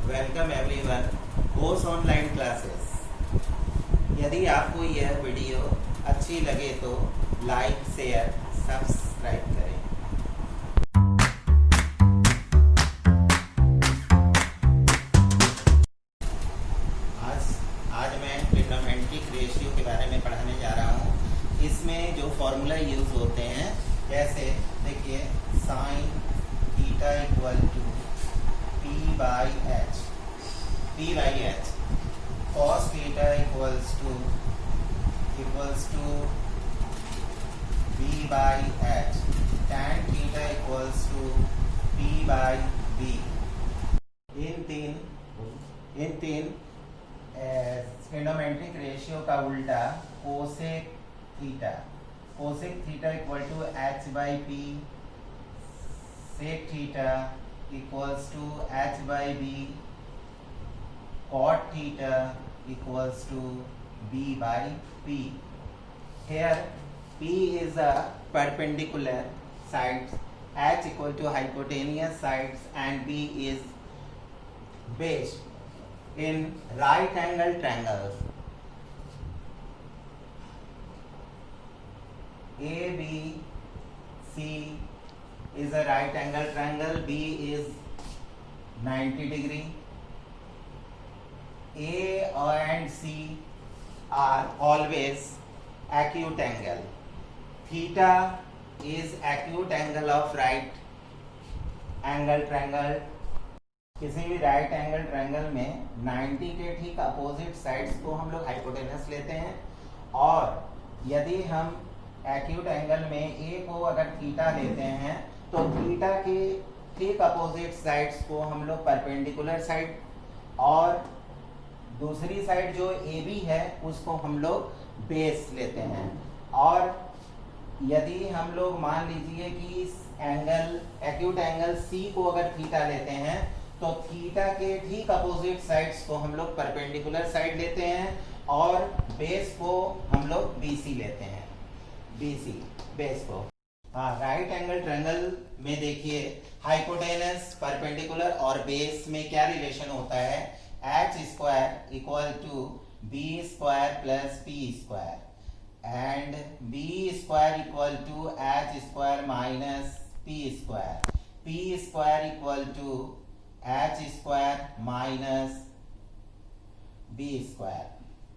Welcome everyone Bose online classes. यदि आपको यह वीडियो अच्छी लगे तो लाइक शेयर सब्सक्राइब करें। आज मैं ट्रिग्नोमेट्रिक रेशियो के बारे में पढ़ाने जा रहा हूँ। इसमें जो फॉर्मूला यूज होते हैं, जैसे देखिए sine theta equal to P by H, cos theta equals to B by H, tan theta equals to P by B। इन तीन ट्रिग्नोमेट्रिक रेशियो का उल्टा cosec theta equal to H by P, sec theta equals to H by B, cot theta equals to B by P. Here P is a perpendicular sides, H equal to hypotenuse sides, and B is base in right angle triangles. ABC is a right angle triangle, B is 90 degree. A and C are always acute angle. Theta is acute angle of right angle triangle. किसी भी right angle triangle में 90 के ठीक opposite sides को हम लोग hypotenuse लेते हैं, और यदि हम एक्यूट एंगल में ए को अगर थीटा लेते हैं तो थीटा के ठीक अपोजिट साइड्स को हम लोग परपेंडिकुलर साइड, और दूसरी साइड जो ए बी है उसको हम लोग बेस लेते हैं। और यदि हम लोग मान लीजिए कि इस एंगल एक्यूट एंगल सी को अगर थीटा लेते हैं तो थीटा के ठीक अपोजिट साइड्स को हम लोग परपेंडिकुलर साइड लेते हैं, और बेस को हम लोग बीसी लेते हैं, बीसी बेस को। राइट एंगल ट्रायंगल में देखिए हाइपोटेनस, परपेंडिकुलर और बेस में क्या रिलेशन होता है, H square equal to B square plus P square, and B square equal to H square minus P square, P square equal to H square minus B square.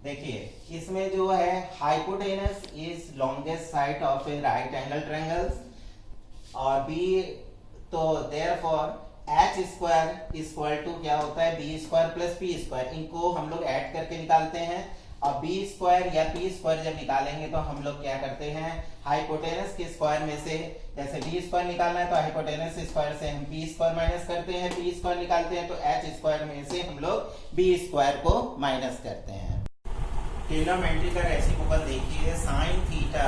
देखिए इसमें जो है hypotenuse is longest side of a right angle triangles, और B तो therefore H square equal to क्या होता है, B square plus P square. इनको हम लोग ऐड करके निकालते हैं, और बी स्क्वायर या पी स्क्वायर जब निकालेंगे तो हम लोग क्या करते हैं, हाइपोटेनस के स्क्वायर में से जैसे बी स्क्वायर निकालना है तो हाइपोटेनस स्क्वायर से हम पी स्क्वायर माइनस करते हैं, पी स्क्वायर निकालते हैं तो एच स्क्वायर में से हम लोग बी स्क्वायर को माइनस करते हैं। ट्रिग्नोमेट्री का रेसिप्रोकल देखिए, sine theta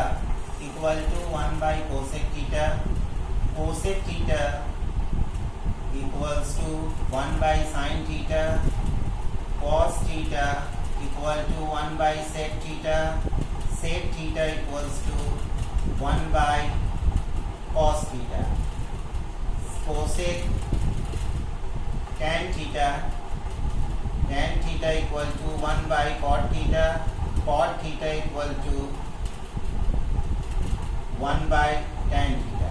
equal to 1 by cosec theta, cosec theta equals to 1 by sine theta, cos theta equal to 1 by sec theta, sec theta equals to 1 by cos theta, cosec tan theta, tan theta equal to 1 by cot theta, cot theta equal to 1 by tan theta.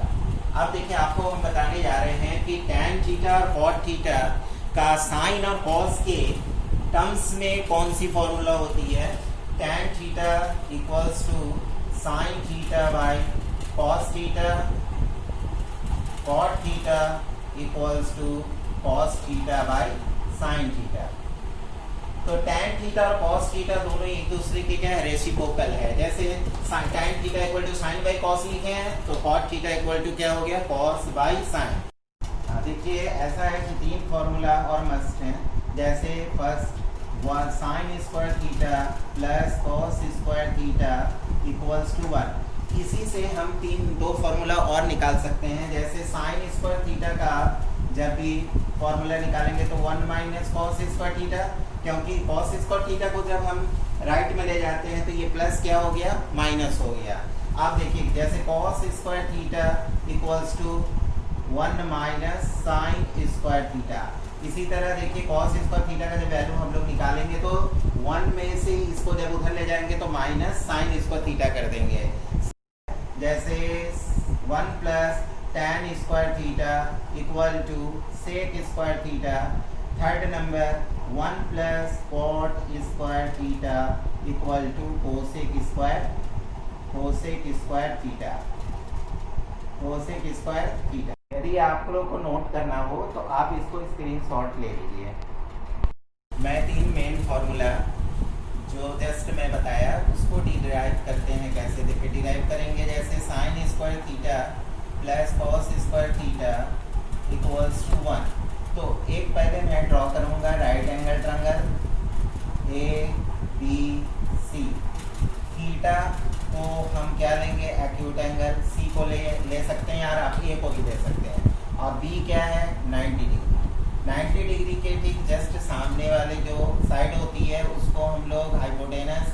अब देखिए आपको हम बताने जा रहे हैं कि tan theta और कॉट थीटा का साइन और कॉस के टर्म्स में कौन सी फॉर्मूला होती है। tan theta equals to sine theta by cos theta, cot theta equals to cos theta by sine theta. तो tan थीटा और cos थीटा दोनों एक दूसरे के क्या है, रेसिप्रोकल है। जैसे tan theta equal to sine by cos लिखे हैं तो cot थीटा इक्वल टू क्या हो गया, cos बाई साइन। देखिए ऐसा है कि तीन फॉर्मूला और मस्ट हैं, जैसे first sine square theta plus cos square theta equals to 1। इसी से हम दो फॉर्मूला और निकाल सकते हैं। जैसे साइन स्क्वायर थीटा का जब भी फॉर्मूला निकालेंगे तो 1 माइनस कॉस स्क्वायर थीटा, क्योंकि कॉस स्क्वायर थीटा को जब हम राइट में ले जाते हैं तो ये प्लस क्या हो गया, माइनस हो गया। आप देखिए जैसे cos square theta equals to 1 minus sine square theta, इसी तरह देखिए cos स्क्वायर थीटा का जब वैल्यू हम लोग निकालेंगे तो 1 में से इसको जब उधर ले जाएंगे तो माइनस साइन स्क्वायर थीटा कर देंगे। जैसे 1 plus tan square theta equal to sec square theta. Third number 1 plus cot square theta equal to cosec square theta. Cosec square theta. यदि आप लोग को नोट करना हो तो आप इसको स्क्रीनशॉट ले लीजिए। मैं 3 मेन फार्मूला जो जस्ट मैं बताया उसको डिराइव करते हैं। कैसे देखिए डिराइव करेंगे, जैसे sine square theta plus cos square theta equals to 1। तो एक पहले मैं ड्रॉ करूंगा right angle triangle A B C. Theta को हम क्या लेंगे, एक्यूट एंगल। सी को ले सकते हैं यार, आप ए को भी ले सकते हैं। और बी क्या है, 90 डिग्री। 90 डिग्री के ठीक जस्ट सामने वाले जो साइड होती है उसको हम लोग हाइपोटेनस,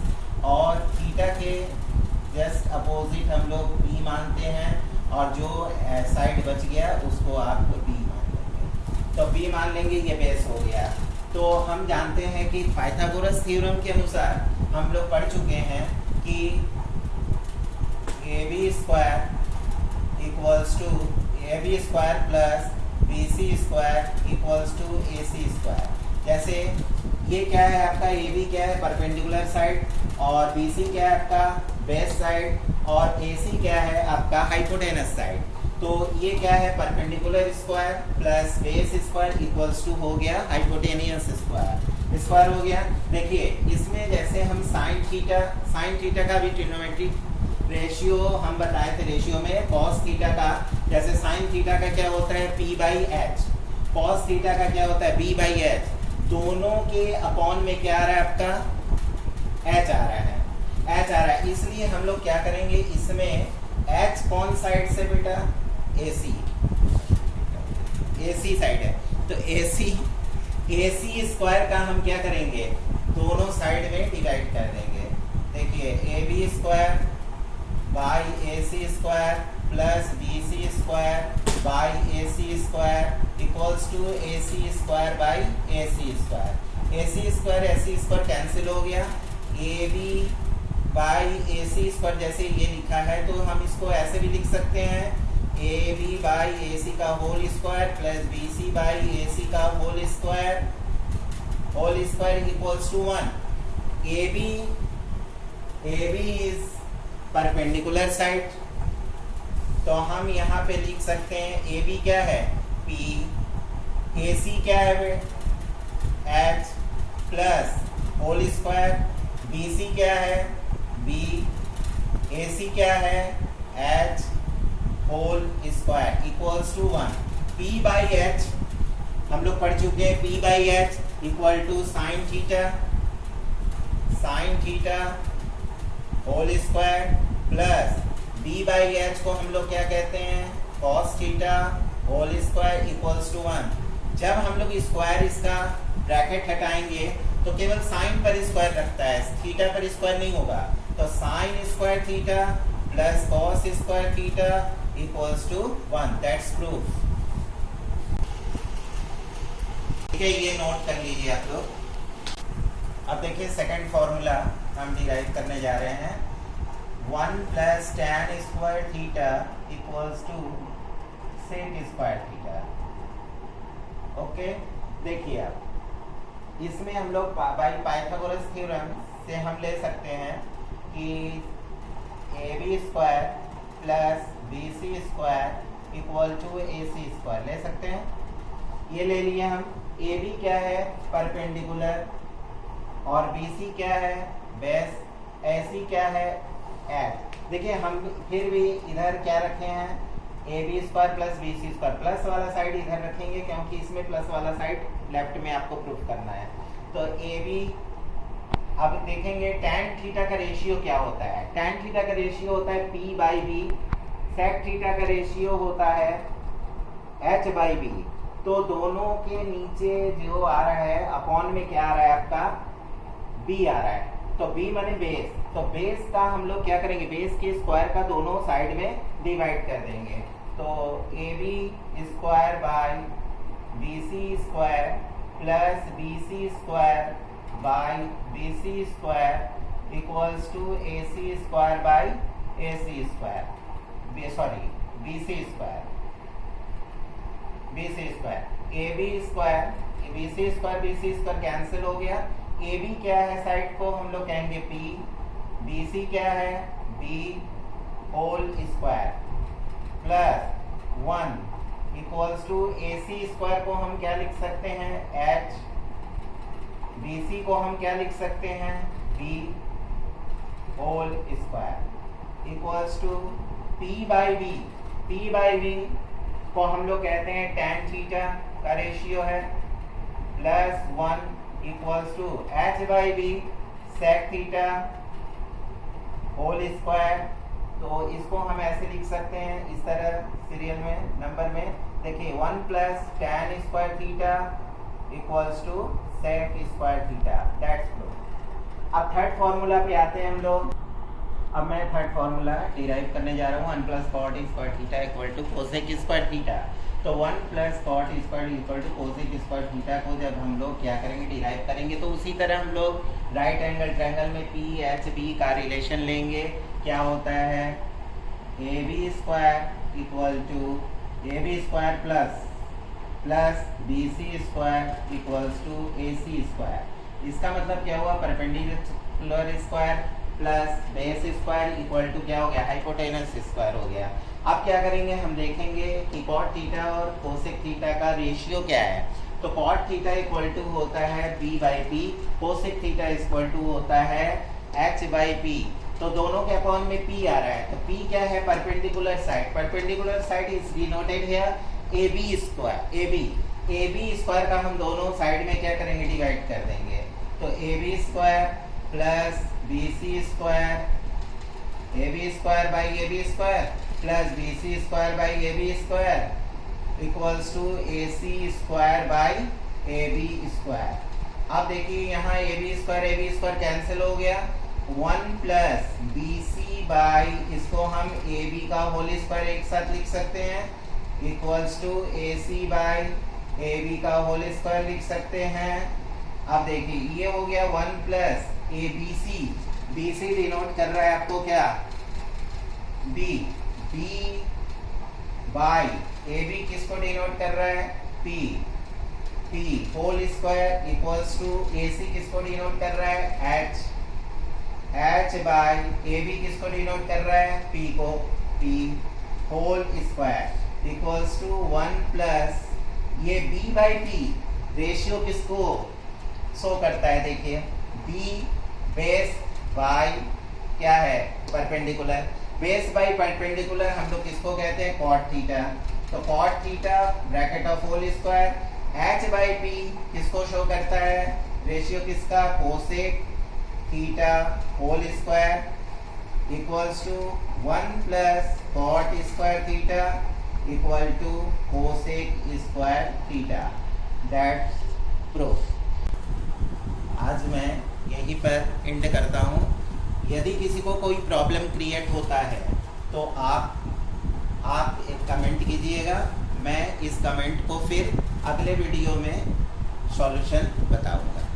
और थीटा के जस्ट अपोजिट हम लोग बी मानते हैं, और जो साइड बच गया उसको आप बी मान लेंगे। तो बी मान लेंगे, ये बेस हो गया। तो हम जानते हैं कि पाइथागोरस थ्योरम के अनुसार हम लोग पढ़ चुके हैं कि A B square equals to A B square plus B C square equals to A C square. जैसे ये क्या है आपका, ए बी क्या है, परपेंडिकुलर साइड, और बी सी क्या है आपका बेस साइड, और ए सी क्या है आपका हाइपोटेनस साइड। तो ये क्या है, perpendicular square plus base square equals to हो गया हाइपोटेनियस स्क्वायर हो गया। देखिए इसमें जैसे हम साइन थीटा का भी ट्रिग्नोमेट्रिक रेशियो हम बताए थे। रेशियो में कॉस थीटा का, जैसे साइन थीटा का क्या होता है p by H, cos theta का क्या होता है b बाई एच। दोनों के अपॉन में क्या आ रहा है आपका h आ रहा है। इसलिए हम लोग क्या करेंगे, इसमें h कौन साइड से बेटा, AC साइड है। तो AC स्क्वायर का हम क्या करेंगे, दोनों साइड में डिवाइड कर देंगे। देखिए AB square by AC square plus BC square by AC square equals to AC square by AC square. AC square cancel हो गया। AB बाई AC स्क्वायर जैसे ये लिखा है तो हम इसको ऐसे भी लिख सकते हैं, AB बाई AC का whole square plus BC by AC का whole square equals to 1। AB is perpendicular side, तो हम यहाँ पे लिख सकते हैं AB क्या है P, AC क्या है H plus whole square, BC क्या है B, AC क्या है H whole square equals to 1। P by H हम लोग पढ़ चुके हैं, P by H equal to sine theta whole square plus b by H को हम लोग क्या कहते हैं, cos theta whole square equals to 1। जब हम लोग स्क्वायर इसका ब्रैकेट हटाएंगे तो केवल साइन पर स्क्वायर रखता है, थीटा पर स्क्वायर नहीं होगा। तो sine square theta plus cos square theta equals to 1। That's proof. ठीक है, ये नोट कर लीजिए आप लोग। अब देखिए सेकंड फॉर्मूला हम डिराइव करने जा रहे हैं। 1 plus tan square theta equals to sec square theta. Okay, देखिए आप इसमें हम लोग बाई पाइथागोरस थ्योरम से हम ले सकते हैं कि AB square plus BC square equal to AC square ले सकते हैं। ये ले लिए हम। AB क्या है, परपेंडिकुलर, और BC क्या है, बेस, AC क्या है, एच। देखिए हम फिर भी इधर क्या रखे हैं, AB square plus BC square, plus वाला साइड इधर रखेंगे क्योंकि इसमें प्लस वाला साइड लेफ्ट में आपको प्रूफ करना है। तो AB, अब देखेंगे tan थीटा का रेशियो क्या होता है। tan थीटा का रेशियो होता है P by B, sec theta का रेशियो होता है H बाई B। तो दोनों के नीचे जो आ रहा है अपॉन में क्या आ रहा है आपका B आ रहा है। तो B माने बेस, तो बेस का हम लोग क्या करेंगे, बेस के स्क्वायर का दोनों साइड में डिवाइड कर देंगे। तो AB square by BC square plus BC square by BC square equals to AC square by AC square, sorry BC square, BC square AB square, BC square BC square cancel हो गया। AB क्या है side को हम लोग कहेंगे P, BC क्या है B whole square plus 1 equals to AC square को हम क्या लिख सकते हैं H, BC को हम क्या लिख सकते हैं B whole square equals to P by B, P by B को हम लोग कहते हैं tan थीटा का रेशियो है plus 1 equals to H by B sec theta whole square. तो इसको हम ऐसे लिख सकते हैं इस तरह सीरियल में नंबर में देखिए 1 plus tan square theta equals to sec square theta, that's proof. अब थर्ड फॉर्मूला पे आते हैं हम लोग। अब मैं थर्ड फॉर्मूला डिराइव करने जा रहा हूँ 1 plus cot square theta equal to cosec square theta. तो 1 plus cot square equal to cosec square theta को जब हम लोग क्या करेंगे डिराइव करेंगे तो उसी तरह हम लोग राइट एंगल ट्रायंगल में PHB का रिलेशन लेंगे। क्या होता है AB square equal to AB square plus BC square equals to AC square. इसका मतलब क्या हुआ perpendicular square plus base square equal to क्या हो गया हाइपोटेनस स्क्वायर हो गया। अब क्या करेंगे हम देखेंगे कि कॉट थीटा और कोसेक थीटा का रेशियो क्या है। तो कॉट थीटा इक्वल टू होता है B by P, cosec theta equal to होता है H बाई P। तो दोनों के अपॉन में P आ रहा है तो P क्या है perpendicular side, perpendicular side is denoted here AB square. AB square का हम दोनों साइड में क्या करेंगे डिवाइड कर देंगे। तो AB square plus BC square, AB square by AB square plus BC square by AB square equals to AC square by AB square. अब देखिए यहाँ AB स्क्वायर कैंसिल हो गया 1 प्लस BC बाई इसको हम AB का होल स्क्वायर एक साथ लिख सकते हैं equals to AC by AB का होल स्क्वायर लिख सकते हैं। अब देखिए ये हो गया 1 प्लस ABC, BC डिनोट कर रहा है आपको क्या B बाई AB किसको डिनोट कर रहा है P whole square equals to AC किसको डिनोट कर रहा है H बाई AB किसको डिनोट कर रहा है P को P whole square equals to 1 plus ये B बाई P रेशियो किसको शो करता है देखिए B बेस बाई क्या है परपेंडिकुलर, बेस बाई परपेंडिकुलर हम लोग किसको कहते हैं कॉट थीटा। तो cot theta bracket of whole square H by P किसको शो करता है रेशियो किसका cosec theta whole square equals to 1 plus cot square theta equal to cosec square theta, that's proof. आज मैं यहीं पर एंड करता हूँ। यदि किसी को कोई प्रॉब्लम क्रिएट होता है तो आप एक कमेंट कीजिएगा, मैं इस कमेंट को फिर अगले वीडियो में सॉल्यूशन बताऊंगा।